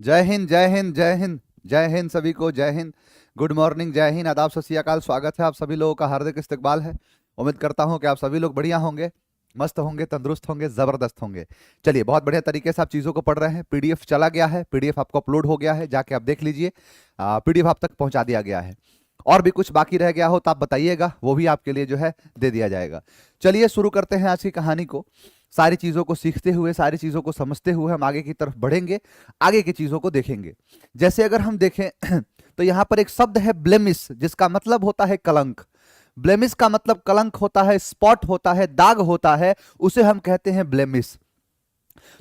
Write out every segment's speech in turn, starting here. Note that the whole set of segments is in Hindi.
जय हिंद जय हिंद जय हिंद जय हिंद सभी को जय हिंद। गुड मॉर्निंग, जय हिंद, आदाब, सत श्री अकाल। स्वागत है आप सभी लोगों का, हार्दिक इस्तकबाल है। उम्मीद करता हूं कि आप सभी लोग बढ़िया होंगे, मस्त होंगे, तंदुरुस्त होंगे, जबरदस्त होंगे। चलिए, बहुत बढ़िया तरीके से आप चीज़ों को पढ़ रहे हैं। पीडीएफ चला गया है, पीडीएफ आपको अपलोड हो गया है, जाके आप देख लीजिए। पीडीएफ आप तक पहुंचा दिया गया है। और भी कुछ बाकी रह गया हो तो आप बताइएगा, वो भी आपके लिए जो है दे दिया जाएगा। चलिए शुरू करते हैं आज की कहानी को। सारी चीज़ों को सीखते हुए, सारी चीज़ों को समझते हुए हम आगे की तरफ बढ़ेंगे, आगे की चीज़ों को देखेंगे। जैसे अगर हम देखें तो यहाँ पर एक शब्द है ब्लेमिश, जिसका मतलब होता है कलंक। ब्लेमिश का मतलब कलंक होता है, स्पॉट होता है, दाग होता है, उसे हम कहते हैं ब्लेमिश।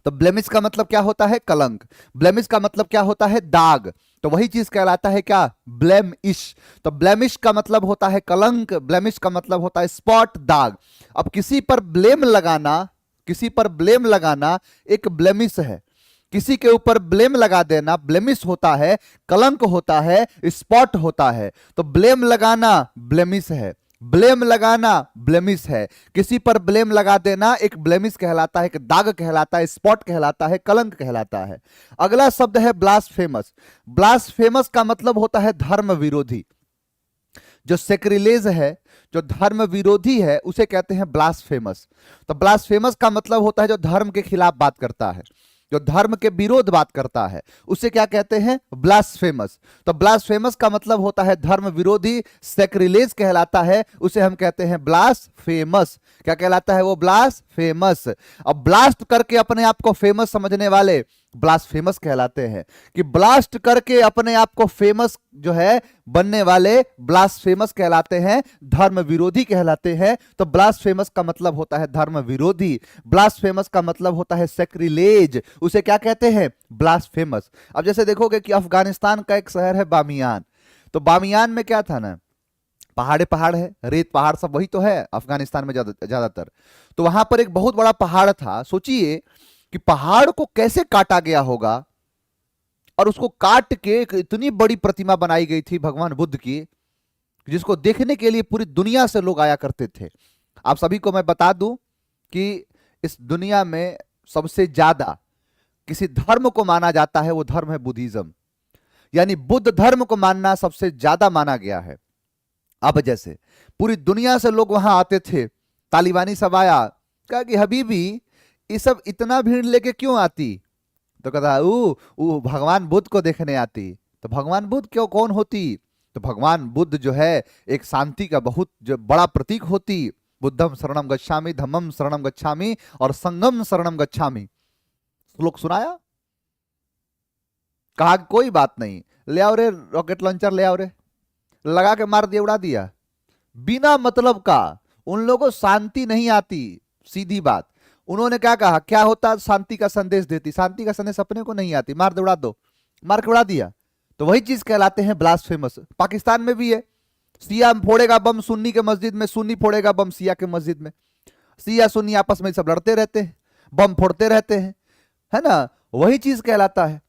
तो ब्लेमिश का मतलब क्या होता है? कलंक। ब्लेमिश का मतलब क्या होता है? दाग। तो वही चीज कहलाता है क्या? ब्लेमिश। तो ब्लेमिश का मतलब होता है कलंक, ब्लेमिश का मतलब होता है स्पॉट, दाग। अब किसी पर ब्लेम लगाना, किसी पर ब्लेम लगाना एक ब्लेमिश है। किसी के ऊपर ब्लेम लगा देना ब्लेमिश होता है, कलंक होता है, स्पॉट होता है। तो ब्लेम लगाना ब्लेमिश है, ब्लेम लगाना ब्लेमिश है। किसी पर ब्लेम लगा देना एक ब्लेमिश कहलाता है, एक दाग कहलाता है, स्पॉट कहलाता है, कलंक कहलाता है। अगला शब्द है ब्लास्फेमस। ब्लास्फेमस का मतलब होता है धर्म विरोधी। जो सेक्रिलेज है, जो धर्म विरोधी है, उसे कहते हैं ब्लास्फेमस। तो ब्लास्फेमस का मतलब होता है जो धर्म के खिलाफ बात करता है, जो धर्म के विरोध बात करता है, उसे क्या कहते हैं? ब्लास्फेमस। तो ब्लास्फेमस का मतलब होता है धर्म विरोधी, सेक्रिलेज कहलाता है, उसे हम कहते हैं ब्लास्फेमस। क्या कहलाता है वो? ब्लास्फेमस। अब ब्लास्ट करके अपने आप को फेमस समझने वाले ब्लास्फेमस कहलाते हैं। कि ब्लास्ट करके अपने आप को फेमस जो है बनने वाले ब्लास्फेमस कहलाते हैं, धर्म विरोधी कहलाते हैं। तो ब्लास्फेमस का मतलब होता है धर्म विरोधी, ब्लास्फेमस का मतलब होता है सेक्रिलेज, उसे क्या कहते हैं? ब्लास्फेमस। अब जैसे देखोगे कि अफगानिस्तान का एक शहर है बामियान। तो बामियान में क्या था ना, पहाड़े पहाड़ है, रेत पहाड़ सब वही तो है अफगानिस्तान में ज्यादातर। तो वहां पर एक बहुत बड़ा पहाड़ था। सोचिए कि पहाड़ को कैसे काटा गया होगा, और उसको काट के एक इतनी बड़ी प्रतिमा बनाई गई थी भगवान बुद्ध की, जिसको देखने के लिए पूरी दुनिया से लोग आया करते थे। आप सभी को मैं बता दूं कि इस दुनिया में सबसे ज्यादा किसी धर्म को माना जाता है, वो धर्म है बुद्धिज्म। यानी बुद्ध धर्म को मानना सबसे ज्यादा माना गया है। अब जैसे पूरी दुनिया से लोग वहां आते थे, तालिबानी सब आया, कहा कि हबीबी ये सब इतना भीड़ लेके क्यों आती? तो कहता ऊ भगवान बुद्ध को देखने आती। तो भगवान बुद्ध क्यों, कौन होती? तो भगवान बुद्ध जो है एक शांति का बहुत जो बड़ा प्रतीक होती। बुद्धम शरणम गच्छामि, धम्मम शरणम गच्छामि और संगम शरणम गच्छामि। श्लोक सुनाया, कहा कोई बात नहीं, ले आओ रे रॉकेट लॉन्चर, ले आओ रे, लगा के मार दिया, उड़ा दिया, बिना मतलब का। उन लोगों को शांति नहीं आती, सीधी बात। उन्होंने क्या कहा, क्या होता शांति का संदेश देती, शांति का संदेश अपने को नहीं आती, मार दे उड़ा दो, मार के उड़ा दिया। तो वही चीज कहलाते हैं ब्लास्फेमस। पाकिस्तान में भी है, सिया फोड़ेगा बम सुन्नी के मस्जिद में, सुन्नी फोड़ेगा बम सिया के मस्जिद में, सिया सुन्नी आपस में सब लड़ते रहते हैं, बम फोड़ते रहते हैं, है ना? वही चीज कहलाता है।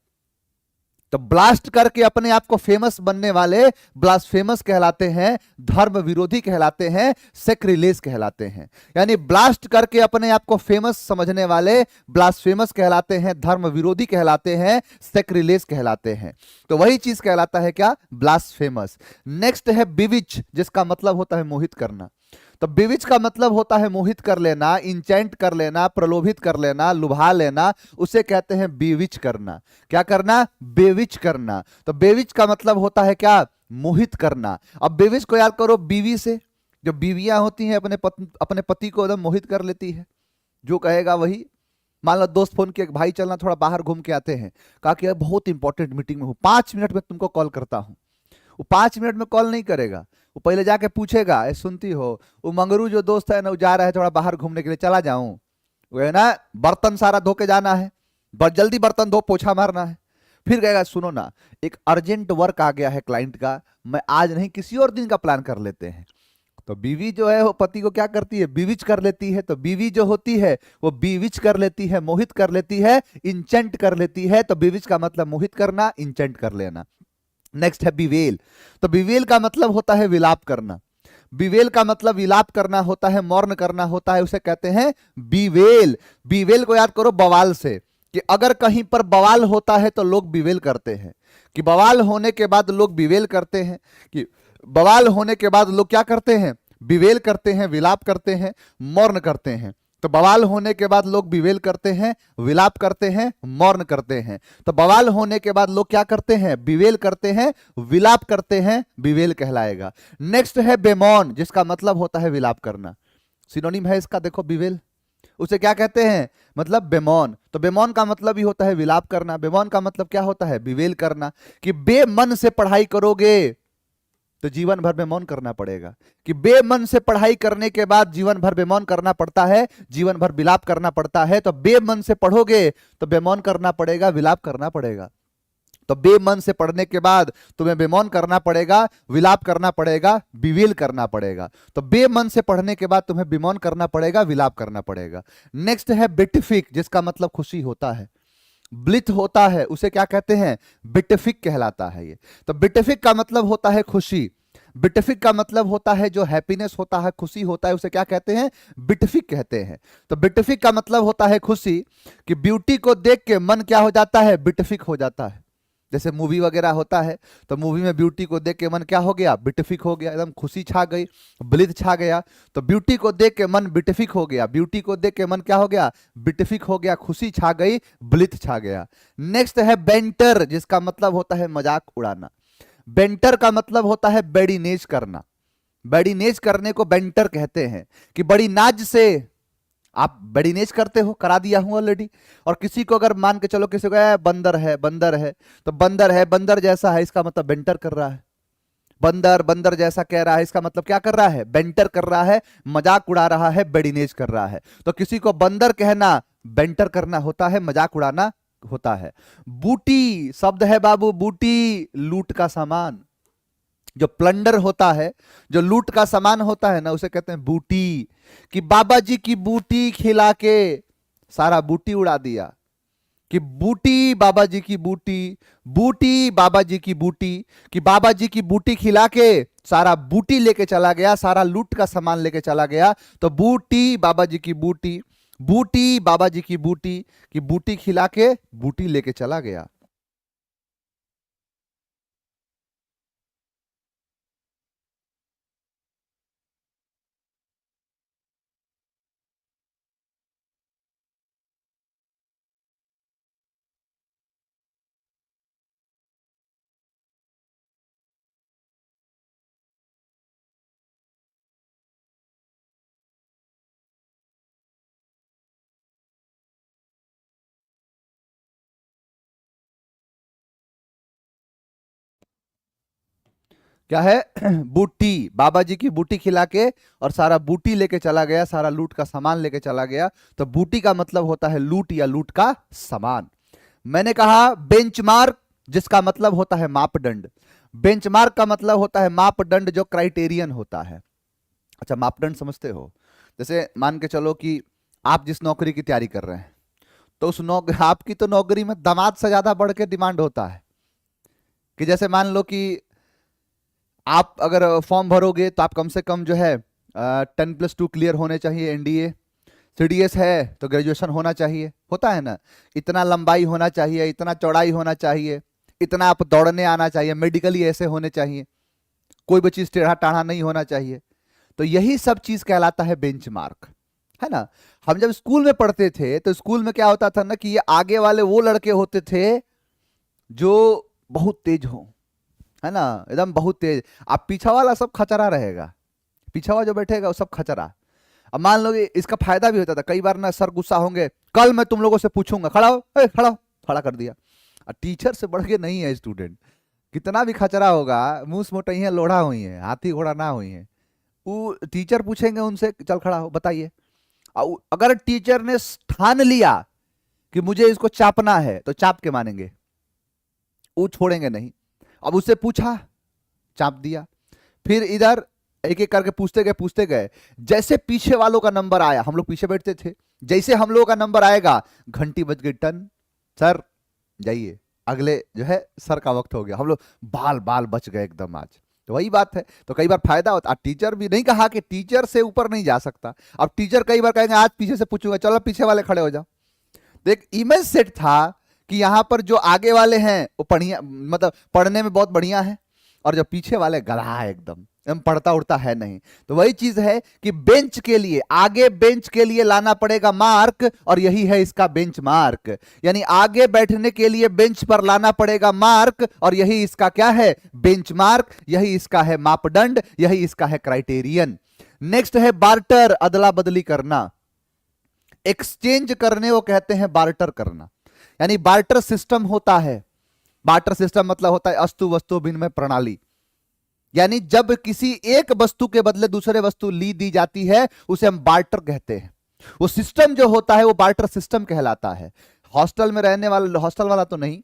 तो ब्लास्ट करके अपने आप को फेमस बनने वाले ब्लास्फेमस कहलाते हैं, धर्म विरोधी कहलाते हैं, सेक्रिलेज कहलाते हैं। यानी ब्लास्ट करके अपने आप को फेमस समझने वाले ब्लास्फेमस कहलाते हैं, धर्म विरोधी कहलाते हैं, सेक्रिलेज कहलाते हैं। तो वही चीज कहलाता है क्या? ब्लास्फेमस। नेक्स्ट है बिविच, जिसका मतलब होता है मोहित करना। तो बिविच का मतलब होता है मोहित कर लेना, इंचेंट कर लेना, प्रलोभित कर लेना, लुभा लेना, उसे कहते हैं बेविच करना। क्या करना? बेविच करना। तो बेविच का मतलब होता है क्या? मोहित करना। अब बेविच को याद करो बीवी से, जो बीवियां होती हैं अपने पति को एकदम मोहित कर लेती है, जो कहेगा वही। मान लो दोस्त फोन किया, भाई चलना थोड़ा बाहर घूम के आते हैं, कहा कि बहुत इंपॉर्टेंट मीटिंग में हूं, 5 मिनट में तुमको कॉल करता हूं। वो 5 मिनट में कॉल नहीं करेगा, वो पहले जाके पूछेगा, ए सुनती हो वो मंगरू जो दोस्त है ना, वो जा रहा है थोड़ा बाहर घूमने के लिए, चला जाऊं? वो है ना, बर्तन सारा धो के जाना है, जल्दी बर्तन धो, पोछा मारना है। फिर कहेगा सुनो ना, एक अर्जेंट वर्क आ गया है क्लाइंट का, मैं आज नहीं किसी और दिन का प्लान कर लेते हैं। तो बीवी जो है वो पति को क्या करती है? बीविच कर लेती है। तो बीवी जो होती है वो बीविच कर लेती है, मोहित कर लेती है, इंचेंट कर लेती है। तो बीविच का मतलब मोहित करना, इंचेंट कर लेना। नेक्स्ट है बिवेल। तो बिवेल का मतलब होता है विलाप करना। बिवेल का मतलब विलाप करना होता है, मौन करना होता है, उसे कहते हैं बिवेल। बिवेल को याद करो बवाल से। कि अगर कहीं पर बवाल होता है तो लोग बिवेल करते हैं, कि बवाल होने के बाद लोग बिवेल करते हैं, कि बवाल होने के बाद लोग क्या करते हैं, बिवेल करते हैं, विलाप करते हैं, मौन करते हैं। तो बवाल होने के बाद लोग बिवेल करते हैं, विलाप करते हैं, मौन करते हैं। तो बवाल होने के बाद लोग क्या करते हैं, बिवेल करते हैं, विलाप करते हैं, बिवेल कहलाएगा। नेक्स्ट है बेमौन, जिसका मतलब होता है विलाप करना। सिनोनिम है इसका, देखो बिवेल, उसे क्या कहते हैं, मतलब बेमौन। तो बेमौन का मतलब ही होता है विलाप करना। बेमौन का मतलब क्या होता है, बिवेल करना। कि बेमन से पढ़ाई करोगे तो जीवन भर बेमौन करना पड़ेगा, कि बेमन से पढ़ाई करने के बाद जीवन भर बेमौन करना पड़ता है, जीवन भर विलाप करना पड़ता है। तो बेमन से पढ़ोगे तो बेमौन करना पड़ेगा, विलाप करना पड़ेगा। तो बेमन से पढ़ने के बाद तुम्हें बेमौन करना पड़ेगा, विलाप करना पड़ेगा, बिवेल करना पड़ेगा। तो बेमन से पढ़ने के बाद तुम्हें बेमौन करना पड़ेगा, विलाप करना पड़ेगा। नेक्स्ट है बिटिफिक, जिसका मतलब खुशी होता है। ब्लिथ होता है, उसे क्या कहते हैं, बिटिफिक कहलाता है ये। तो बिटिफिक का मतलब होता है खुशी। बिटिफिक का मतलब होता है जो हैप्पीनेस होता है, खुशी होता है, उसे क्या कहते हैं, बिटिफिक कहते हैं। तो बिटिफिक का मतलब होता है खुशी, कि ब्यूटी को देख के मन क्या हो जाता है, बिटिफिक हो जाता है। जैसे मूवी वगैरह होता है तो मूवी में ब्यूटी को देख के मन क्या हो गया, बिटिफिक हो गया, एकदम खुशी छा गई, ब्लिथ छा गया। तो ब्यूटी को देख के मन बिटिफिक हो गया, ब्यूटी को देख के मन क्या हो गया, बिटिफिक हो गया, खुशी छा गई, ब्लिथ छा गया। नेक्स्ट है बेंटर, जिसका मतलब होता है मजाक उड़ाना। बेंटर का मतलब होता है बेडीनेज करना। बेडीनेज करने को बेंटर कहते हैं, कि बड़ी नाज से आप बेडीनेज करते हो, करा दिया हूं ऑलरेडी। और किसी को अगर मान के चलो, किसी को बंदर है, बंदर है, तो बंदर है, बंदर जैसा है, इसका मतलब बेंटर कर रहा है। बंदर बंदर जैसा कह रहा है, इसका मतलब क्या कर रहा है, बेंटर कर रहा है, मजाक उड़ा रहा है, बेडीनेज कर रहा है। तो किसी को बंदर कहना बेंटर करना होता है, मजाक उड़ाना होता है। बूटी शब्द है बाबू, बूटी लूट का सामान। जो प्लंडर होता है, जो लूट का सामान होता है ना, उसे कहते हैं बूटी। कि बाबा जी की बूटी खिला के सारा बूटी उड़ा दिया। कि बूटी बाबा जी की बूटी, बूटी बाबा जी की बूटी, कि बाबा जी की बूटी खिला के सारा बूटी लेके चला गया, सारा लूट का सामान लेके चला गया। तो बूटी बाबा जी की बूटी, बूटी बाबा जी की बूटी, कि बूटी खिला के बूटी लेके चला गया। क्या है बूटी, बाबा जी की बूटी खिला के और सारा बूटी लेके चला गया, सारा लूट का सामान लेके चला गया। तो बूटी का मतलब होता है लूट या लूट का सामान। मैंने कहा बेंचमार्क, जिसका मतलब होता है मापदंड। बेंचमार्क का मतलब होता है मापदंड, जो क्राइटेरियन होता है। अच्छा, मापदंड समझते हो? जैसे मान के चलो कि आप जिस नौकरी की तैयारी कर रहे हैं, तो उस आपकी तो नौकरी में दामाद से ज्यादा बढ़ के डिमांड होता है। कि जैसे मान लो कि आप अगर फॉर्म भरोगे तो आप कम से कम जो है 10+2 क्लियर होने चाहिए, एनडीए। सीडीएस है तो ग्रेजुएशन होना चाहिए, होता है ना। इतना लंबाई होना चाहिए, इतना चौड़ाई होना चाहिए, इतना आप दौड़ने आना चाहिए, मेडिकली ऐसे होने चाहिए, कोई भी चीज टेढ़ा टाढ़ा नहीं होना चाहिए। तो यही सब चीज कहलाता है बेंचमार्क, है ना। हम जब स्कूल में पढ़ते थे तो स्कूल में क्या होता था ना, कि ये आगे वाले वो लड़के होते थे जो बहुत तेज हो, है ना, एकदम बहुत तेज। अब पीछा वाला सब खचरा रहेगा, पीछा वाला जो बैठेगा वो सब खचरा। अब मान लो कि इसका फायदा भी होता था, कई बार ना सर गुस्सा होंगे, कल मैं तुम लोगों से पूछूंगा, खड़ा हो, खड़ा हो, खड़ा कर दिया। और टीचर से बढ़ के नहीं है स्टूडेंट, कितना भी खचरा होगा, मुंह मोटा ही है, लोढ़ा हुई है, हाथी घोड़ा ना हुई है, वो टीचर पूछेंगे उनसे, चल खड़ा हो बताइए। अगर टीचर ने ठान लिया कि मुझे इसको चापना है, तो चाप के मानेंगे, वो छोड़ेंगे नहीं। अब उससे पूछा, चाप दिया। फिर इधर एक एक करके पूछते गए, जैसे पीछे वालों का नंबर आया, हम लोग पीछे बैठते थे, जैसे हम लोगों का नंबर आएगा, घंटी बज गई, टन, सर जाइए, अगले जो है सर का वक्त हो गया। हम लोग बाल बाल बच गए एकदम आज। तो वही बात है, तो कई बार फायदा होता। अब टीचर भी नहीं कहा कि टीचर से ऊपर नहीं जा सकता। अब टीचर कई बार कहेंगे आज पीछे से पूछूंगा, चलो पीछे वाले खड़े हो जाओ। तो एक इमेज सेट था कि यहां पर जो आगे वाले हैं वो बढ़िया, मतलब पढ़ने में बहुत बढ़िया है, और जो पीछे वाले गधा है एकदम पढ़ता उड़ता है नहीं। तो वही चीज है कि बेंच के लिए, आगे बेंच के लिए लाना पड़ेगा मार्क, और यही है इसका बेंच मार्क। यानी आगे बैठने के लिए बेंच पर लाना पड़ेगा मार्क, और यही इसका क्या है, बेंच मार्क। यही इसका है मापदंड, यही इसका है क्राइटेरियन। नेक्स्ट है बार्टर, अदला बदली करना, एक्सचेंज करने को कहते हैं बार्टर करना। यानी बार्टर सिस्टम होता है, बार्टर सिस्टम मतलब होता है अस्तु वस्तु विनिमय प्रणाली। यानी जब किसी एक वस्तु के बदले दूसरे वस्तु ली दी जाती है उसे हम बार्टर कहते हैं। वो सिस्टम जो होता है वो बार्टर सिस्टम कहलाता है। हॉस्टल में रहने वाला, हॉस्टल वाला तो नहीं,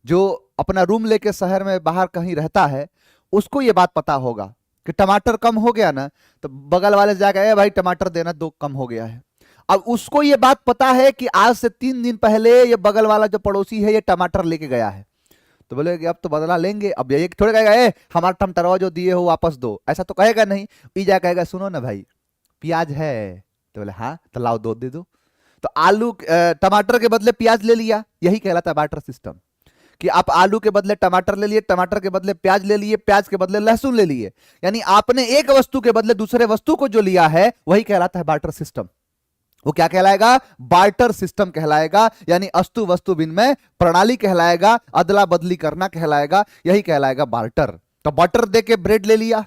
जो अपना रूम लेके शहर में बाहर कहीं रहता है, उसको ये बात पता होगा कि टमाटर कम हो गया ना, तो बगल वाले से जाकर भाई टमाटर देना, 2 कम हो गया है। अब उसको ये बात पता है कि आज से 3 दिन पहले ये बगल वाला जो पड़ोसी है ये टमाटर लेके गया है, तो बोले कि अब तो बदला लेंगे। अब ये थोड़े कहेगा ए हमारा टमाटरवा जो दिए हो वापस दो, ऐसा तो कहेगा नहीं। पीजा कहेगा सुनो ना भाई प्याज है, तो बोले हाँ तो लाओ 2 दे दो। तो आलू टमाटर के बदले प्याज ले लिया, यही कहलाता है बार्टर सिस्टम। कि आप आलू के बदले टमाटर ले लिए, टमाटर के बदले प्याज ले लिए, प्याज के बदले लहसुन ले लिए। यानी आपने एक वस्तु के बदले दूसरे वस्तु को जो लिया है वही कहलाता है बार्टर सिस्टम। वो क्या कहलाएगा, बार्टर सिस्टम कहलाएगा। यानी अस्तु वस्तु विनिमय प्रणाली कहलाएगा, अदला बदली करना कहलाएगा, यही कहलाएगा बार्टर। तो बटर दे के ब्रेड ले लिया,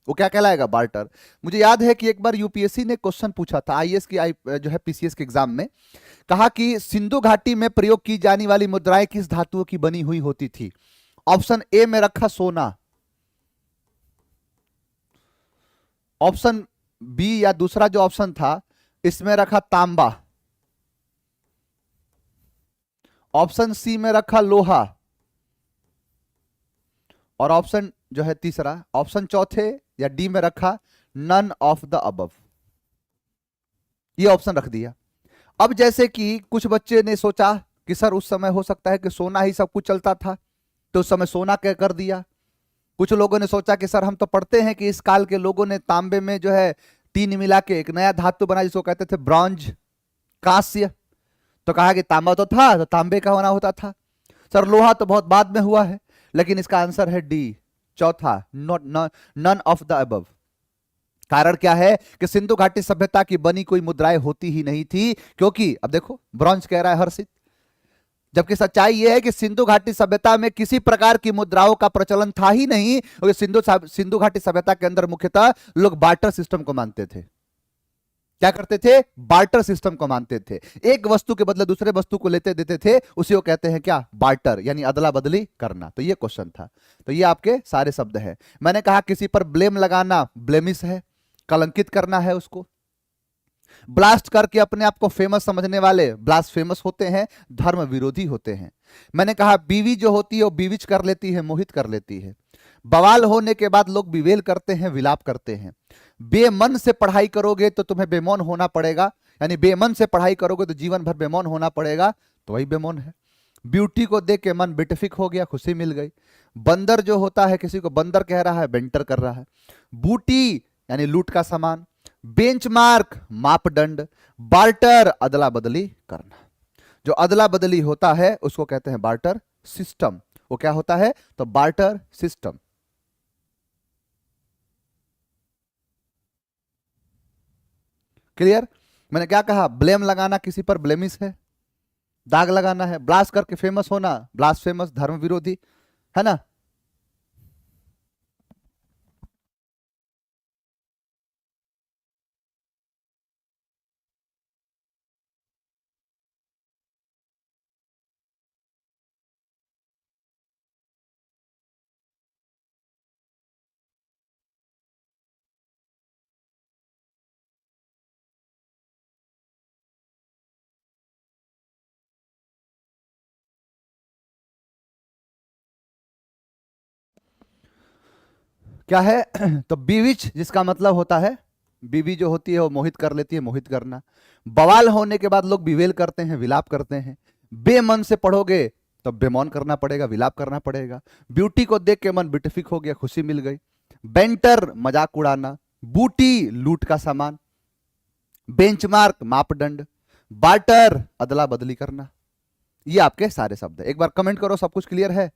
वो क्या कहलाएगा, बार्टर। मुझे याद है कि एक बार यूपीएससी ने क्वेश्चन पूछा था, आईएएस की जो है पीसीएस के एग्जाम में, कहा कि सिंधु घाटी में प्रयोग की जाने वाली मुद्राएं किस धातुओं की बनी हुई होती थी। ऑप्शन ए में रखा सोना, ऑप्शन बी या दूसरा जो ऑप्शन था इसमें रखा तांबा, ऑप्शन सी में रखा लोहा, और ऑप्शन जो है तीसरा, ऑप्शन चौथे या डी में रखा नन ऑफ द अबव। ये ऑप्शन रख दिया। अब जैसे कि कुछ बच्चे ने सोचा कि सर उस समय हो सकता है कि सोना ही सब कुछ चलता था, तो उस समय सोना क्या कर दिया। कुछ लोगों ने सोचा कि सर हम तो पढ़ते हैं कि इस काल के लोगों ने तांबे में जो है तीन मिला के एक नया धातु बना जिसको कहते थे ब्रॉन्ज, कांस्य। तो कहा कि तांबा तो था तो तांबे का होना होता था। सर लोहा तो बहुत बाद में हुआ है, लेकिन इसका आंसर है डी, चौथा, not none of the above. कारण क्या है कि सिंधु घाटी सभ्यता की बनी कोई मुद्राएं होती ही नहीं थी, क्योंकि अब देखो ब्रॉन्ज कह रहा है हर्षित, जबकि सच्चाई यह है कि सिंधु घाटी सभ्यता में किसी प्रकार की मुद्राओं का प्रचलन था ही नहीं। क्योंकि सिंधु घाटी सभ्यता के अंदर मुख्यतः लोग बार्टर सिस्टम को मानते थे। क्या करते थे, बार्टर सिस्टम को मानते थे। एक वस्तु के बदले दूसरे वस्तु को लेते देते थे, उसी को कहते हैं क्या, बार्टर, यानी अदला बदली करना। तो ये क्वेश्चन था। तो ये आपके सारे शब्द हैं। मैंने कहा किसी पर ब्लेम लगाना ब्लेमिश है, कलंकित करना है उसको। ब्लास्ट करके अपने आप को फेमस समझने वाले ब्लास्फेमस होते हैं, धर्म विरोधी होते हैं। मैंने कहा बीवी जो होती है वो बीविच कर लेती है, मोहित कर लेती है। बवाल होने के बाद लोग विवेल करते हैं, विलाप करते हैं। बेमन से पढ़ाई करोगे तो तुम्हें बेमौन होना पड़ेगा, यानी बेमन से पढ़ाई करोगे तो जीवन भर बेमौन होना पड़ेगा, तो वही बेमौन है। ब्यूटी को देख के मन बेटफिक हो गया, खुशी मिल गई। बंदर जो होता है किसी को बंदर कह रहा है, बेंटर कर रहा है। बूटी यानी लूट का सामान। बेंचमार्क मापदंड। बार्टर अदला बदली करना। जो अदला बदली होता है उसको कहते हैं बार्टर सिस्टम। वो क्या होता है, तो बार्टर सिस्टम। क्लियर। मैंने क्या कहा, ब्लेम लगाना किसी पर ब्लेमिश है, दाग लगाना है। ब्लास्ट करके फेमस होना ब्लास्फेमस, धर्म विरोधी, है ना। क्या है तो बीविच, जिसका मतलब होता है बीवी जो होती है वो मोहित कर लेती है, मोहित करना। बवाल होने के बाद लोग विवेल करते हैं, विलाप करते हैं। बेमन से पढ़ोगे तो बेमौन करना पड़ेगा, विलाप करना पड़ेगा। ब्यूटी को देख के मन बिटफिक हो गया, खुशी मिल गई। बेंटर मजाक उड़ाना। बूटी लूट का सामान। बेंचमार्क मापदंड। बार्टर अदला बदली करना। ये आपके सारे शब्द है। एक बार कमेंट करो, सब कुछ क्लियर है?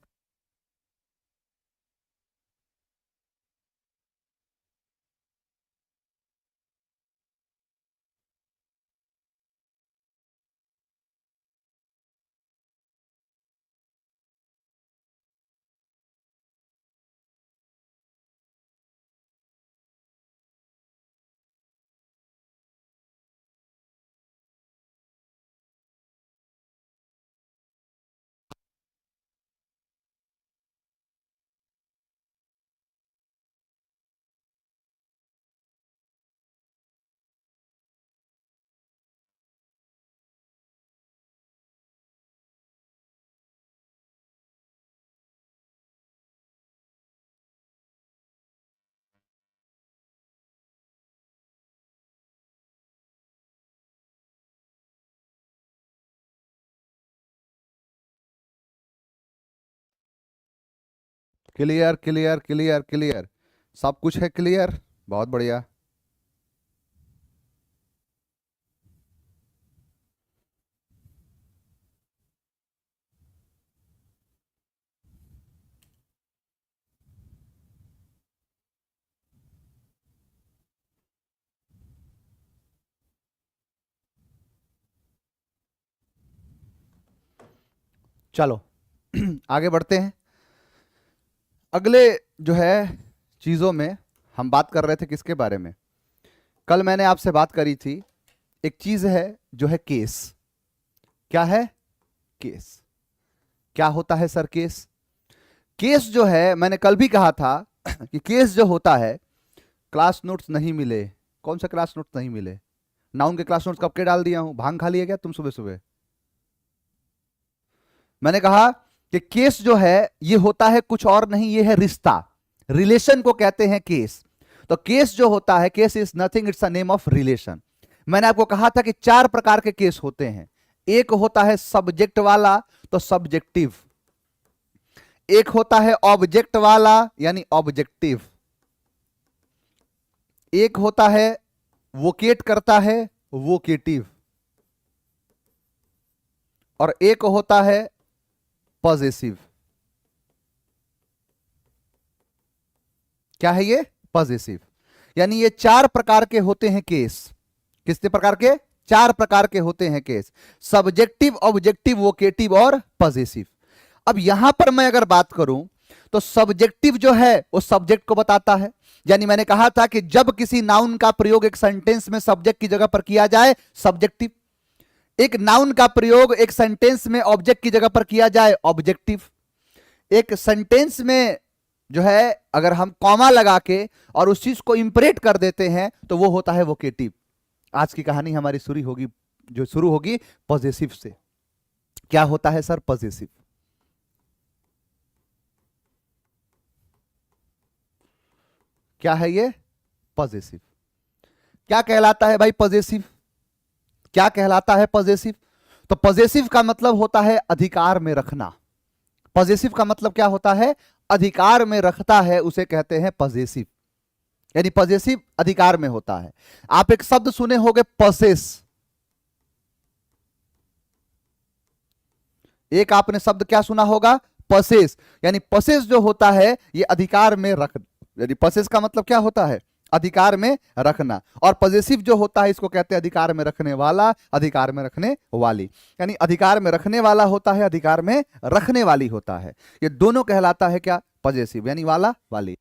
क्लियर क्लियर क्लियर क्लियर, सब कुछ है क्लियर। बहुत बढ़िया। चलो आगे बढ़ते हैं। अगले जो है चीजों में हम बात कर रहे थे किसके बारे में? कल मैंने आपसे बात करी थी, एक चीज है जो है केस। क्या है? केस। क्या होता है सर केस? केस जो है, मैंने कल भी कहा था कि केस जो होता है, क्लास नोट्स नहीं मिले। कौन सा क्लास नोट्स नहीं मिले? नाउन के क्लास नोट्स कब के डाल दिया हूं? भांग खा लिया क्या तुम सुबह सुबह? मैंने कहा कि केस जो है ये होता है कुछ और नहीं, ये है रिश्ता। रिलेशन को कहते हैं केस। तो केस जो होता है, case is nothing, it's a name of relation. मैंने आपको कहा था कि चार प्रकार के केस होते हैं। एक होता है सब्जेक्ट वाला, तो सब्जेक्टिव। एक होता है ऑब्जेक्ट वाला, यानी ऑब्जेक्टिव। एक होता है वोकेट करता है, वोकेटिव। और एक होता है पॉजेसिव। क्या है ये? पॉजेसिव। यानी ये चार प्रकार के होते हैं केस। कितने प्रकार के? चार प्रकार के होते हैं केस। सब्जेक्टिव, ऑब्जेक्टिव, वोकेटिव और पॉजेसिव। अब यहां पर मैं अगर बात करूं, तो सब्जेक्टिव जो है वो सब्जेक्ट को बताता है। यानी मैंने कहा था कि जब किसी नाउन का प्रयोग एक सेंटेंस में सब्जेक्ट की जगह पर किया जाए, सब्जेक्टिव। एक नाउन का प्रयोग एक सेंटेंस में ऑब्जेक्ट की जगह पर किया जाए, ऑब्जेक्टिव। एक सेंटेंस में जो है अगर हम कॉमा लगा के और उस चीज को इंपरेट कर देते हैं, तो वो होता है वोकेटिव। आज की कहानी हमारी शुरू होगी पॉजेसिव से। क्या होता है सर पॉजेसिव? क्या है ये? पॉजेसिव। क्या कहलाता है भाई पॉजेसिव? क्या कहलाता है पॉजेसिव? तो पॉजेसिव का मतलब होता है अधिकार में रखना। पॉजेसिव का मतलब क्या होता है? अधिकार में रखता है, उसे कहते हैं पॉजेसिव। यानी पॉजेसिव अधिकार में होता है। आप एक शब्द सुने होंगे पॉसेस। एक आपने शब्द क्या सुना होगा? पॉसेस। यानी पॉसेस जो होता है ये अधिकार में रख, यानी पॉसेस का मतलब क्या होता है? अधिकार में रखना। और पॉजेसिव जो होता है इसको कहते हैं अधिकार में रखने वाला, अधिकार में रखने वाली। यानी अधिकार में रखने वाला होता है, अधिकार में रखने वाली होता है। ये दोनों कहलाता है क्या? पॉजेसिव, यानी वाला वाली।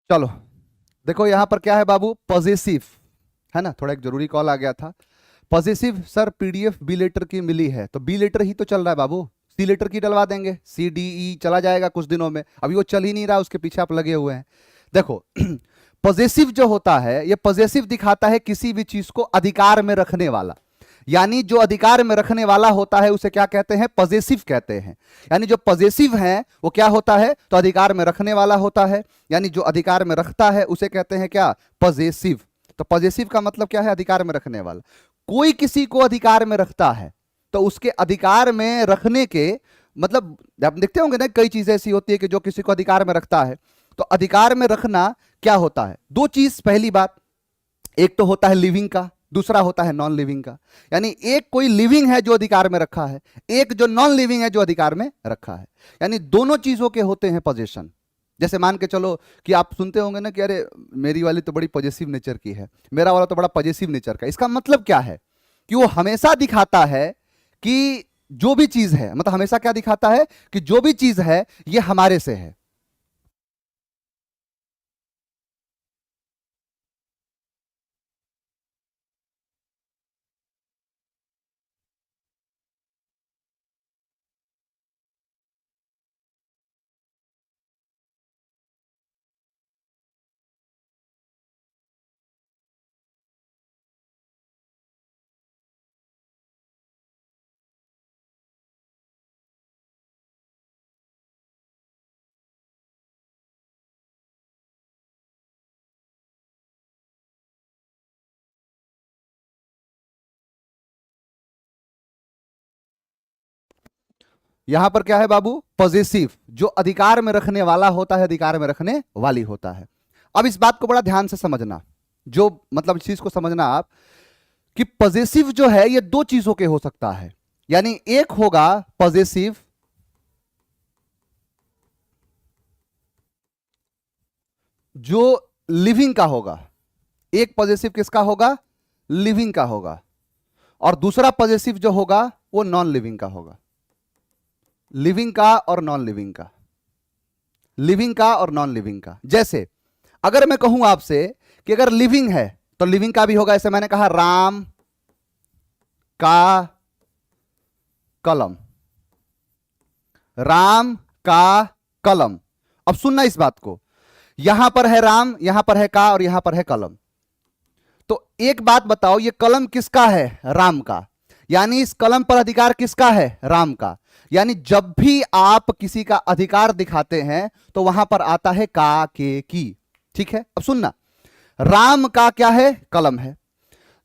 चलो देखो यहां पर क्या है बाबू, पॉजिटिव है ना, थोड़ा एक जरूरी कॉल आ गया था। Positive sir PDF B letter की मिली है, तो बी लेटर ही तो चल रहा है बाबू, सी लेटर की डलवा देंगे, सी डी ई चला जाएगा कुछ दिनों में, अभी वो चल ही नहीं रहा, उसके पीछे आप लगे हुए हैं। देखो पॉजिटिव जो होता है, ये पॉजिटिव दिखाता है किसी भी चीज को अधिकार में रखने वाला, यानी जो अधिकार में रखने वाला होता है उसे क्या कहते हैं, पॉजिटिव कहते हैं। यानी जो पॉजिटिव है वो क्या होता है, तो अधिकार में रखने वाला होता है, यानी जो अधिकार में रखता है उसे कहते हैं क्या, पॉजिटिव। तो पॉजिटिव का मतलब क्या है, अधिकार में रखने वाला। कोई किसी को अधिकार में रखता है तो उसके अधिकार में रखने के मतलब, आप देखते होंगे ना कई चीजें ऐसी होती है कि जो किसी को अधिकार में रखता है, तो अधिकार में रखना क्या होता है, दो चीज, पहली बात एक तो होता है लिविंग का, दूसरा होता है नॉन लिविंग का। यानी एक कोई लिविंग है जो अधिकार में रखा है, एक जो नॉन लिविंग है जो अधिकार में रखा है, यानी दोनों चीजों के होते हैं पोजीशन। जैसे मान के चलो कि आप सुनते होंगे ना कि अरे मेरी वाली तो बड़ी पॉजिटिव नेचर की है, मेरा वाला तो बड़ा पॉजिटिव नेचर का। इसका मतलब क्या है कि वो हमेशा दिखाता है कि जो भी चीज है, मतलब हमेशा क्या दिखाता है कि जो भी चीज है ये हमारे से है। यहां पर क्या है बाबू, पॉजिटिव जो अधिकार में रखने वाला होता है, अधिकार में रखने वाली होता है। अब इस बात को बड़ा ध्यान से समझना, जो मतलब इस चीज को समझना आप कि पॉजिटिव जो है ये दो चीजों के हो सकता है। यानी एक होगा पॉजिटिव जो लिविंग का होगा, एक पॉजिटिव किसका होगा, लिविंग का होगा, और दूसरा पॉजिटिव जो होगा वो नॉन लिविंग का होगा। लिविंग का और नॉन लिविंग का, लिविंग का और नॉन लिविंग का। जैसे अगर मैं कहूं आपसे कि अगर लिविंग है तो लिविंग का भी होगा, ऐसे मैंने कहा राम का कलम, राम का कलम। अब सुनना इस बात को, यहां पर है राम, यहां पर है का, और यहां पर है कलम। तो एक बात बताओ, ये कलम किसका है, राम का, यानी इस कलम पर अधिकार किसका है, राम का। यानी जब भी आप किसी का अधिकार दिखाते हैं तो वहां पर आता है का, के, की। ठीक है, अब सुनना, राम का क्या है, कलम है।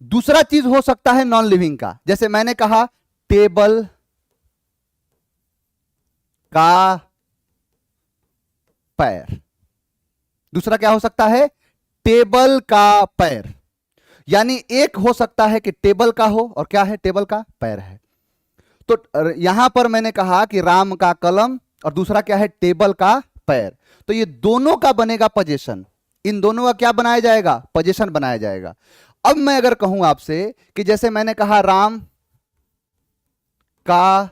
दूसरा चीज हो सकता है नॉन लिविंग का, जैसे मैंने कहा टेबल का पैर। दूसरा क्या हो सकता है, टेबल का पैर। यानी एक हो सकता है कि टेबल का हो, और क्या है, टेबल का पैर है। तो यहां पर मैंने कहा कि राम का कलम, और दूसरा क्या है, टेबल का पैर। तो ये दोनों का बनेगा पोजीशन, इन दोनों का क्या बनाया जाएगा, पोजीशन बनाया जाएगा। अब मैं अगर कहूं आपसे कि जैसे मैंने कहा राम का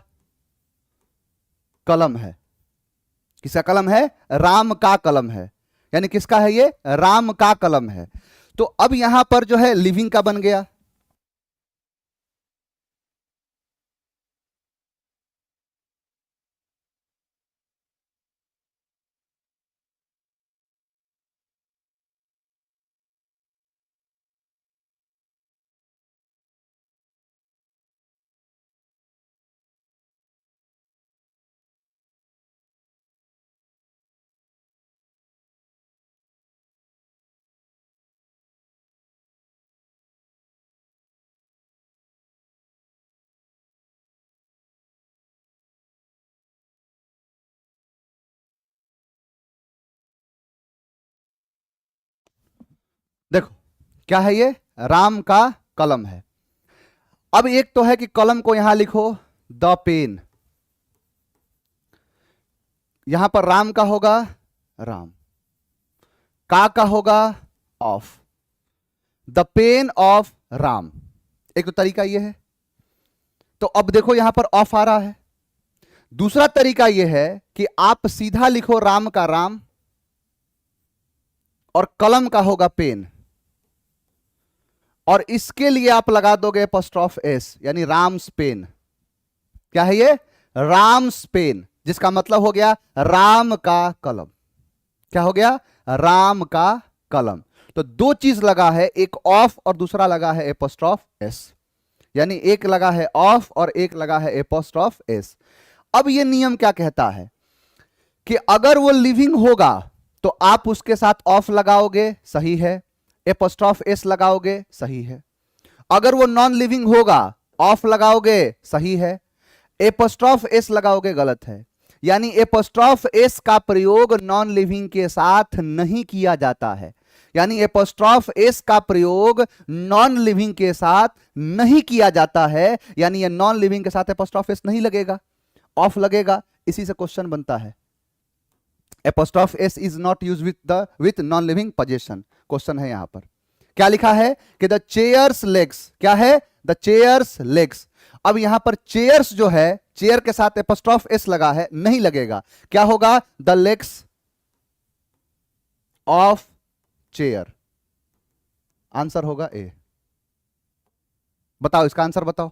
कलम है, किसका कलम है, राम का कलम है, यानी किसका है ये, राम का कलम है। तो अब यहां पर जो है लिविंग का बन गया। देखो क्या है ये, राम का कलम है। अब एक तो है कि कलम को यहां लिखो द पेन, यहां पर राम का होगा राम, का होगा of, the pain of Ram. एक तो तरीका यह है। तो अब देखो यहां पर ऑफ आ रहा है। दूसरा तरीका यह है कि आप सीधा लिखो राम का राम और कलम का होगा पेन, और इसके लिए आप लगा दोगे एपोस्ट्रोफ एस, यानी राम्स पेन। क्या है ये? राम्स पेन, जिसका मतलब हो गया राम का कलम। क्या हो गया? राम का कलम। तो दो चीज लगा है, एक ऑफ और दूसरा लगा है एपोस्ट्रोफ एस, यानी एक लगा है ऑफ और एक लगा है एपोस्ट्रोफ एस। अब ये नियम क्या कहता है कि अगर वो लिविंग होगा तो आप उसके साथ ऑफ लगाओगे, सही है, एपोस्ट्रोफ एस लगाओगे, सही है। अगर वो नॉन लिविंग होगा, ऑफ लगाओगे, सही है, एपोस्ट्रोफ एस लगाओगे, गलत है। यानी एपोस्ट्रोफ एस का प्रयोग नॉन लिविंग के साथ नहीं किया जाता है, यानी एपोस्ट्रोफ एस का प्रयोग नॉन लिविंग के साथ नहीं किया जाता है, यानी ये नॉन लिविंग के साथ एपोस्ट्रोफ एस नहीं लगेगा, ऑफ लगेगा। इसी से क्वेश्चन बनता है, apostrophe S is not use with non living possession. Question है यहां पर क्या लिखा है कि द चेयर्स लेग्स, क्या है? The chairs legs. अब यहां पर चेयर्स जो है, चेयर के साथ एपोस्ट्रोफ एस लगा है, नहीं लगेगा। क्या होगा? The legs of chair. Answer होगा ए। बताओ इसका आंसर बताओ।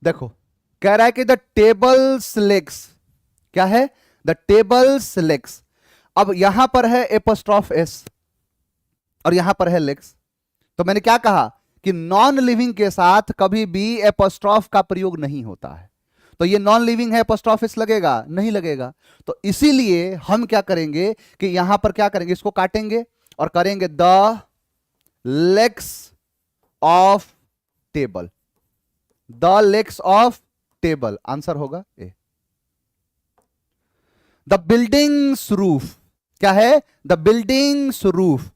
देखो, कह रहा है कि द टेबल्स लेग्स, क्या है? The tables legs. अब यहां पर है एपोस्ट्रोफ एस और यहां पर है लेग्स। तो मैंने क्या कहा कि नॉन लिविंग के साथ कभी भी एपोस्ट्रोफ का प्रयोग नहीं होता है। तो ये नॉन लिविंग है, एपोस्ट्रोफ एस लगेगा? नहीं लगेगा। तो इसीलिए हम क्या करेंगे कि यहां पर क्या करेंगे, इसको काटेंगे और करेंगे the legs of table, the legs of table. Answer होगा ए। द बिल्डिंग्स रूफ, क्या है? The buildings roof.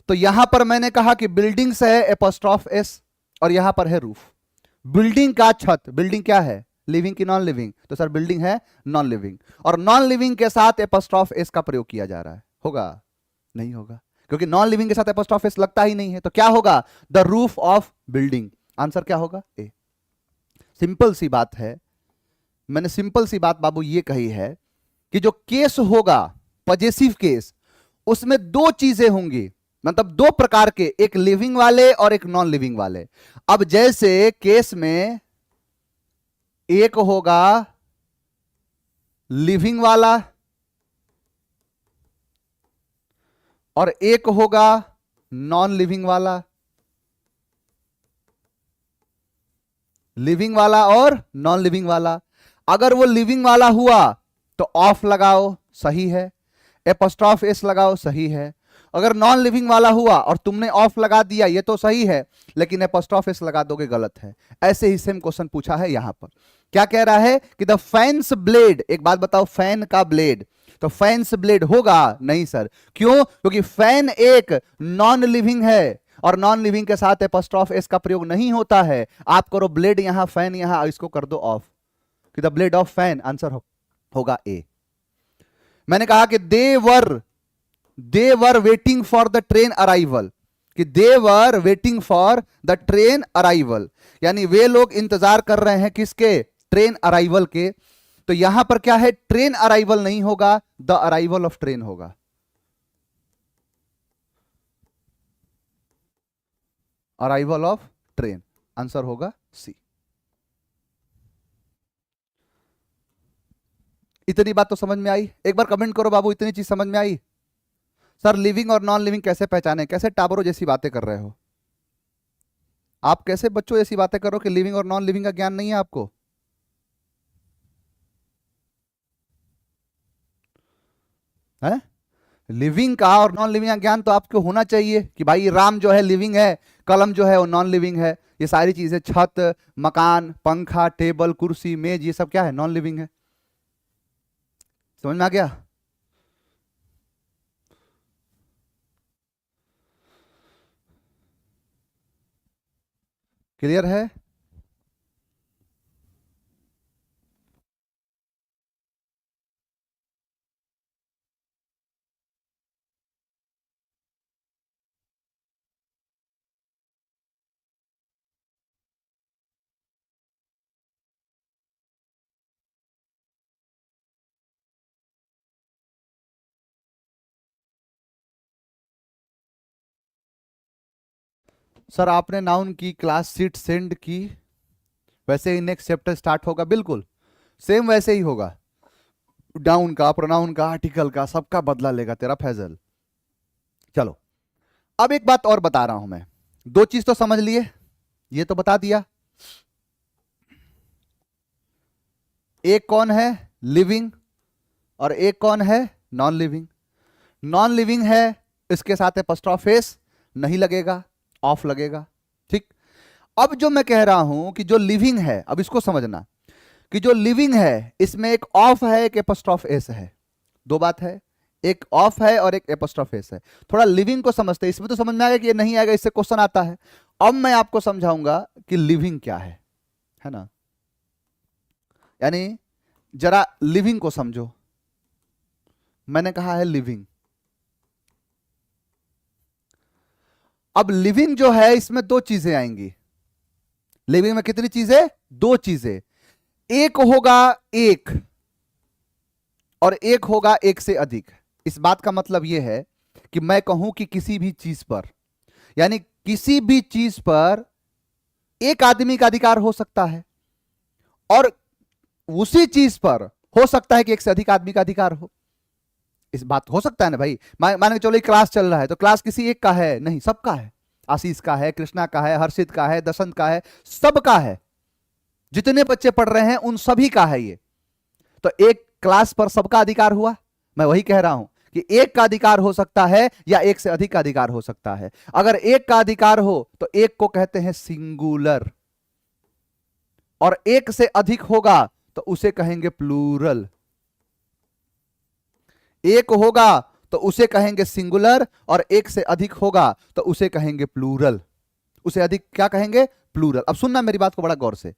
तो यहां पर मैंने कहा कि बिल्डिंग्स है, एपोस्ट्रोफ एस, और यहां पर है रूफ। बिल्डिंग का छत, बिल्डिंग क्या है? लिविंग की नॉन लिविंग? तो सर बिल्डिंग है नॉन लिविंग, और नॉन लिविंग के साथ एपोस्ट्रोफ एस का प्रयोग किया जा रहा है। होगा? नहीं होगा, क्योंकि नॉन लिविंग के साथ एपोस्ट्रोफ एस लगता ही नहीं है। तो क्या होगा? The roof of building. Answer क्या होगा? ए। सिंपल सी बात है, मैंने सिंपल सी बात बाबू ये कही है कि जो केस होगा पॉजेसिव केस, उसमें दो चीजें होंगी, मतलब दो प्रकार के, एक लिविंग वाले और एक नॉन लिविंग वाले। अब जैसे केस में एक होगा लिविंग वाला और एक होगा नॉन लिविंग वाला, लिविंग वाला और नॉन लिविंग वाला। अगर वो लिविंग वाला हुआ तो ऑफ लगाओ, सही है, एपोस्ट्रोफ एस लगाओ, सही है। अगर नॉन लिविंग वाला हुआ और तुमने ऑफ लगा दिया, ये तो सही है, लेकिन एपोस्ट्रोफ एस लगा दोगे, गलत है। ऐसे ही सेम क्वेश्चन पूछा है यहां पर। क्या कह रहा है कि द फैंस ब्लेड, एक बात बताओ, फैन का ब्लेड, तो फैंस ब्लेड होगा? नहीं सर। क्यों? क्योंकि फैन एक नॉन लिविंग है और नॉन लिविंग के साथ एपोस्ट्रोफ एस का प्रयोग नहीं होता है। आप करो ब्लेड यहां, फैन यहां, इसको कर दो ऑफ, कि the blade of fan. Answer होगा ए। मैंने कहा कि they were waiting for the train arrival, कि they were waiting for the train arrival, यानी वे लोग इंतजार कर रहे हैं किसके? ट्रेन अराइवल के। तो यहां पर क्या है? ट्रेन अराइवल नहीं होगा, द अराइवल ऑफ ट्रेन होगा। Arrival of train. आंसर होगा सी। इतनी बात तो समझ में आई? एक बार कमेंट करो बाबू, इतनी चीज समझ में आई? सर लिविंग और नॉन लिविंग कैसे पहचाने? कैसे टाबरों जैसी बातें कर रहे हो आप? कैसे बच्चों जैसी बातें करो कि लिविंग और नॉन लिविंग का ज्ञान नहीं है आपको? है? लिविंग का और नॉन लिविंग का ज्ञान तो आपको होना चाहिए कि भाई राम जो है लिविंग है, कलम जो है वो नॉन लिविंग है। ये सारी चीजें, छत, मकान, पंखा, टेबल, कुर्सी, मेज, ये सब क्या है? नॉन लिविंग है। समझ में आ गया? क्लियर है? सर आपने नाउन की क्लास शीट सेंड की, वैसे ही नेक्स्ट चैप्टर स्टार्ट होगा, बिल्कुल सेम वैसे ही होगा। डाउन का, प्रोनाउन का, आर्टिकल का, सबका बदला लेगा तेरा फैजल। चलो अब एक बात और बता रहा हूं मैं। दो चीज तो समझ लिए, ये तो बता दिया। एक कौन है? लिविंग, और एक कौन है? Non living. नॉन लिविंग है, इसके साथ एपोस्ट्रोफेस नहीं लगेगा, ऑफ लगेगा। ठीक। अब जो मैं कह रहा हूं कि जो लिविंग है, अब इसको समझना कि जो लिविंग है इसमें एक ऑफ है, एक एपोस्ट्रोफ एस है। दो बात है, एक ऑफ है और एक एपोस्ट्रोफ एस है। थोड़ा लिविंग को समझते हैं, इसमें तो समझ में आएगा कि ये नहीं आएगा, इससे क्वेश्चन आता है। अब मैं आपको समझाऊंगा कि लिविंग क्या है ना। यानी जरा लिविंग को समझो। मैंने कहा है लिविंग। अब लिविंग जो है इसमें दो चीजें आएंगी। लिविंग में कितनी चीजें? दो चीजें। एक होगा एक, और एक होगा एक से अधिक। इस बात का मतलब यह है कि मैं कहूं कि किसी भी चीज पर, यानी किसी भी चीज पर एक आदमी का अधिकार हो सकता है, और उसी चीज पर हो सकता है कि एक से अधिक आदमी का अधिकार हो। इस बात हो सकता है ना भाई। मान के चलो क्लास चल रहा है, तो क्लास किसी एक का है नहीं, सबका है। आशीष का है, कृष्णा का है, हर्षित का है, दसंत का है, सबका है। जितने बच्चे पढ़ रहे हैं उन सभी का है ये। तो एक क्लास पर सबका अधिकार हुआ। मैं वही कह रहा हूं कि एक का अधिकार हो सकता है या एक से अधिक का अधिकार हो सकता है। अगर एक का अधिकार हो तो एक को कहते हैं सिंगुलर, और एक से अधिक होगा तो उसे कहेंगे प्लूरल। एक होगा तो उसे कहेंगे सिंगुलर, और एक से अधिक होगा तो उसे कहेंगे प्लूरल। उसे अधिक क्या कहेंगे? प्लूरल। अब सुनना मेरी बात को बड़ा गौर से।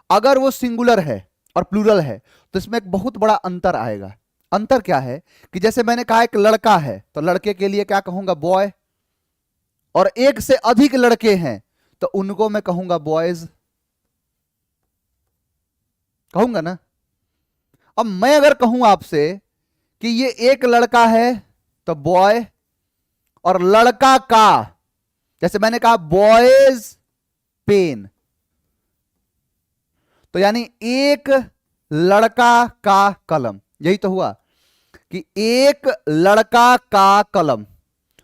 अगर वो सिंगुलर है और प्लूरल है तो इसमें एक बहुत बड़ा अंतर आएगा। अंतर क्या है कि जैसे मैंने कहा एक लड़का है तो लड़के के लिए क्या कहूंगा? बॉय। और एक से अधिक लड़के हैं तो उनको मैं कहूंगा बॉयज, कहूंगा ना। अब मैं अगर कहूं आपसे कि ये एक लड़का है तो बॉय, और लड़का का, जैसे मैंने कहा बॉयज पेन, तो यानी एक लड़का का कलम। यही तो हुआ कि एक लड़का का कलम।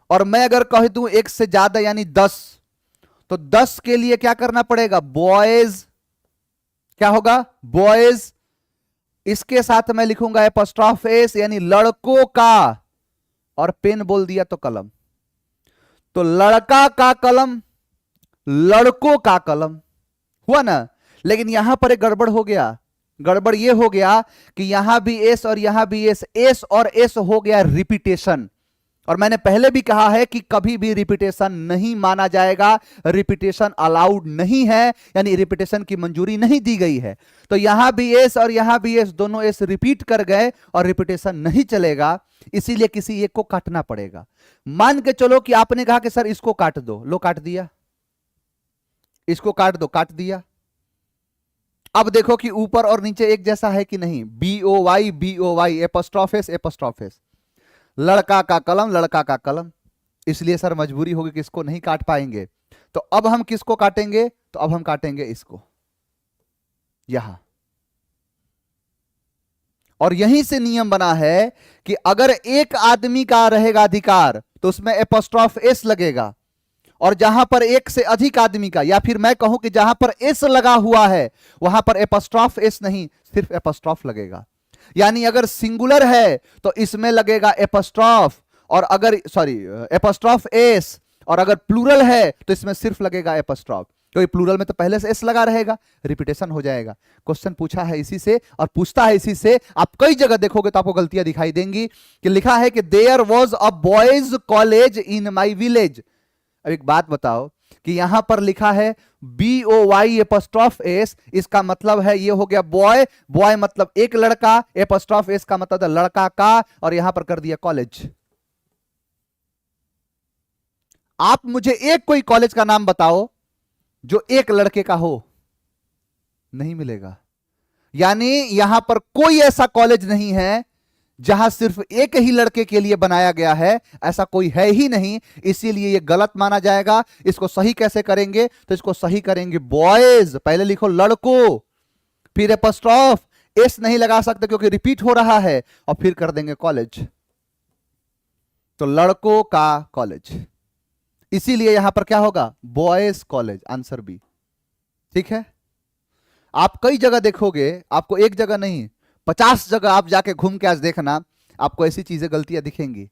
और मैं अगर कह दूं एक से ज्यादा यानी 10, तो 10 के लिए क्या करना पड़ेगा? बॉयज। क्या होगा? बॉयज। इसके साथ मैं लिखूंगा एपोस्ट्रोफ एस, यानी लड़कों का, और पेन बोल दिया तो कलम। तो लड़का का कलम, लड़कों का कलम, हुआ ना। लेकिन यहां पर एक गड़बड़ हो गया। गड़बड़ यह हो गया कि यहां भी एस और यहां भी एस, एस और एस हो गया रिपीटेशन। और मैंने पहले भी कहा है कि कभी भी रिपीटेशन नहीं माना जाएगा, रिपीटेशन अलाउड नहीं है, यानी रिपीटेशन की मंजूरी नहीं दी गई है। तो यहां भी एस और यहां भी एस, दोनों एस रिपीट कर गए और रिपीटेशन नहीं चलेगा, इसीलिए किसी एक को काटना पड़ेगा। मान के चलो कि आपने कहा कि सर इसको काट दो, लो काट दिया, इसको काट दो, काट दिया। अब देखो कि ऊपर और नीचे एक जैसा है कि नहीं। BOY BOY, एपोस्ट्रोफेस एपोस्ट्रोफेस, लड़का का कलम लड़का का कलम। इसलिए सर मजबूरी होगी कि इसको नहीं काट पाएंगे। तो अब हम किसको काटेंगे? तो अब हम काटेंगे इसको यहां। और यहीं से नियम बना है कि अगर एक आदमी का रहेगा अधिकार तो उसमें एपोस्ट्रोफ एस लगेगा, और जहां पर एक से अधिक आदमी का, या फिर मैं कहूं कि जहां पर एस लगा हुआ है वहां पर एपोस्ट्रोफ एस नहीं, सिर्फ एपोस्ट्रोफ लगेगा। यानी अगर सिंगुलर है तो इसमें लगेगा एपोस्ट्रोफ, और अगर सॉरी एपोस्ट्रॉफ एस, और अगर प्लूरल है तो इसमें सिर्फ लगेगा एपोस्ट्रॉफ, क्योंकि प्लूरल में तो पहले से एस लगा रहेगा, रिपीटेशन हो जाएगा। क्वेश्चन पूछा है इसी से और पूछता है इसी से। आप कई जगह देखोगे तो आपको गलतियां दिखाई देंगी कि लिखा है कि there was a boys college in my village. अब एक बात बताओ कि यहां पर लिखा है BOY एपोस्ट्रॉफ एस, इसका मतलब है ये हो गया बॉय, बॉय मतलब एक लड़का, एपोस्ट्रॉफ एस का मतलब लड़का का, और यहां पर कर दिया कॉलेज। आप मुझे एक कोई कॉलेज का नाम बताओ जो एक लड़के का हो, नहीं मिलेगा। यानी यहां पर कोई ऐसा कॉलेज नहीं है जहां सिर्फ एक ही लड़के के लिए बनाया गया है, ऐसा कोई है ही नहीं, इसीलिए यह गलत माना जाएगा। इसको सही कैसे करेंगे? तो इसको सही करेंगे बॉयज, पहले लिखो लड़कों, फिर एपोस्ट्रॉफ एस नहीं लगा सकते क्योंकि रिपीट हो रहा है, और फिर कर देंगे कॉलेज, तो लड़कों का कॉलेज, इसीलिए यहां पर क्या होगा? Boys college, answer B. ठीक है, आप कई जगह देखोगे, आपको एक जगह नहीं 50 जगह आप जाके घूम के आज देखना, आपको ऐसी चीजें गलतियां दिखेंगी।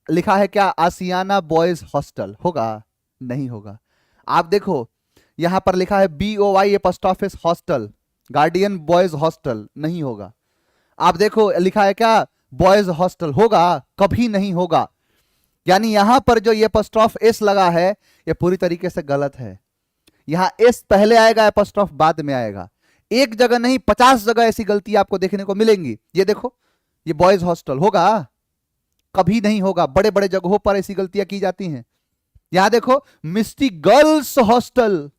लिखा है क्या? आसियाना बॉयज हॉस्टल, होगा? नहीं होगा। आप देखो यहां पर लिखा है BOY apostrophe S hostel, guardian boys hostel, नहीं होगा। आप देखो लिखा है क्या? बॉयज हॉस्टल, होगा? कभी नहीं होगा। यानी यहां पर जो ये एपोस्ट्रॉफ एस लगा है ये पूरी तरीके से गलत है। यहां एस पहले आएगा, एपोस्ट्रॉफ बाद में आएगा। एक जगह नहीं 50 जगह ऐसी गलती आपको देखने को मिलेंगी। ये देखो, ये बॉयज हॉस्टल, होगा? कभी नहीं होगा। बड़े बड़े जगहों पर ऐसी गलतियां की जाती हैं। यहां देखो मिस्टी गर्ल्स हॉस्टल,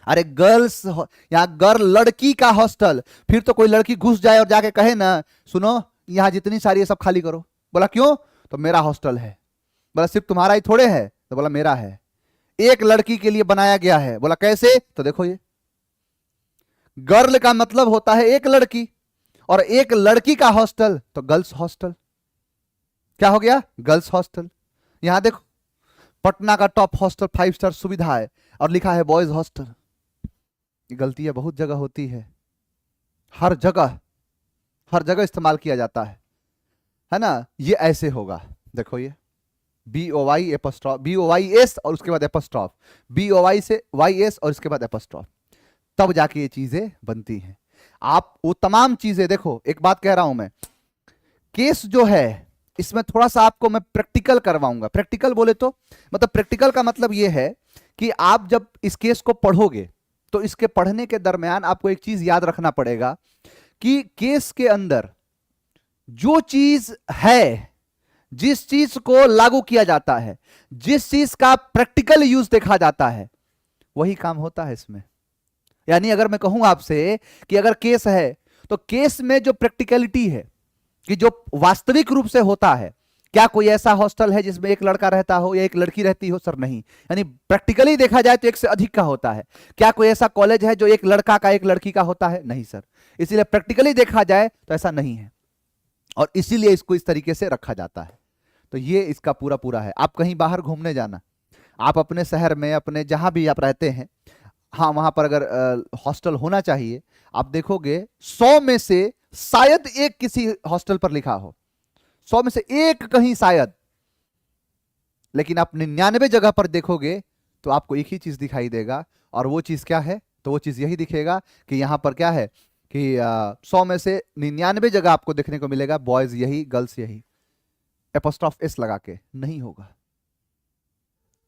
अरे गर्ल्स, यहां गर्ल लड़की का हॉस्टल, फिर तो कोई लड़की घुस जाए और जाके कहे ना, सुनो यहां जितनी सारी है सब खाली करो। बोला क्यों? तो मेरा हॉस्टल है। बोला सिर्फ तुम्हारा ही थोड़े है? तो बोला मेरा है, एक लड़की के लिए बनाया गया है। बोला कैसे? तो देखो ये गर्ल का मतलब होता है एक लड़की, और एक लड़की का हॉस्टल तो गर्ल्स हॉस्टल। क्या हो गया? Girls hostel. यहां देखो पटना का टॉप हॉस्टल 5 स्टार सुविधा है और लिखा है बॉयज हॉस्टल। गलतियां बहुत जगह होती है, हर जगह इस्तेमाल किया जाता है ना। ये ऐसे होगा, देखो ये BOY एपोस्ट्रॉफ, BOY एस और उसके बाद एपोस्ट्रॉफ, BOY से YS और इसके बाद एपोस्ट्रॉफ, तब जाके ये चीजें बनती हैं। आप वो तमाम चीजें देखो, एक बात कह रहा हूं मैं, केस जो है इसमें थोड़ा सा आपको मैं प्रैक्टिकल करवाऊंगा। प्रैक्टिकल बोले तो मतलब प्रैक्टिकल का मतलब ये है कि आप जब इस केस को पढ़ोगे तो इसके पढ़ने के दरमियान आपको एक चीज याद रखना पड़ेगा कि केस के अंदर जो चीज है, जिस चीज को लागू किया जाता है, जिस चीज का प्रैक्टिकल यूज देखा जाता है, वही काम होता है इसमें। यानी अगर मैं कहूं आपसे कि अगर केस है तो केस में जो प्रैक्टिकलिटी है कि जो वास्तविक रूप से होता है, क्या कोई ऐसा हॉस्टल है जिसमें एक लड़का रहता हो या एक लड़की रहती हो? सर नहीं। यानी प्रैक्टिकली देखा जाए तो एक से अधिक का होता है। क्या कोई ऐसा कॉलेज है जो एक लड़का का एक लड़की का होता है? नहीं सर। इसीलिए प्रैक्टिकली देखा जाए तो ऐसा नहीं है, और इसीलिए इसको इस तरीके से रखा जाता है। तो ये इसका पूरा पूरा है। आप कहीं बाहर घूमने जाना, आप अपने शहर में, अपने जहां भी आप रहते हैं, हाँ वहां पर अगर हॉस्टल होना चाहिए, आप देखोगे 100 में से शायद एक किसी हॉस्टल पर लिखा हो, 100 में से एक कहीं शायद, लेकिन आप 99 जगह पर देखोगे तो आपको एक ही चीज दिखाई देगा, और वो चीज क्या है? तो वो चीज यही दिखेगा कि यहां पर क्या है कि 100 में से 99 जगह आपको देखने को मिलेगा बॉयज यही, गर्ल्स यही, एपोस्ट्रॉफ एस लगा के नहीं होगा।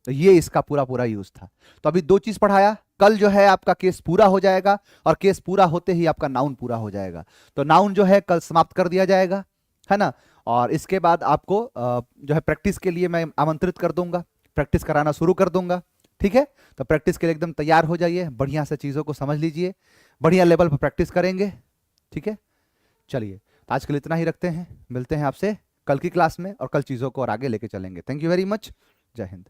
तो ये इसका पूरा पूरा यूज था। तो अभी 2 चीज पढ़ाया, कल जो है आपका केस पूरा हो जाएगा, और केस पूरा होते ही आपका नाउन पूरा हो जाएगा। तो नाउन जो है कल समाप्त कर दिया जाएगा, है ना। और इसके बाद आपको जो है प्रैक्टिस के लिए मैं आमंत्रित कर दूंगा, प्रैक्टिस कराना शुरू कर दूंगा। ठीक है, तो प्रैक्टिस के लिए एकदम तैयार हो जाइए, बढ़िया से चीज़ों को समझ लीजिए, बढ़िया लेवल पर प्रैक्टिस करेंगे। ठीक है, चलिए आज के लिए इतना ही रखते हैं, मिलते हैं आपसे कल की क्लास में, और कल चीज़ों को और आगे लेके चलेंगे। थैंक यू वेरी मच, जय हिंद।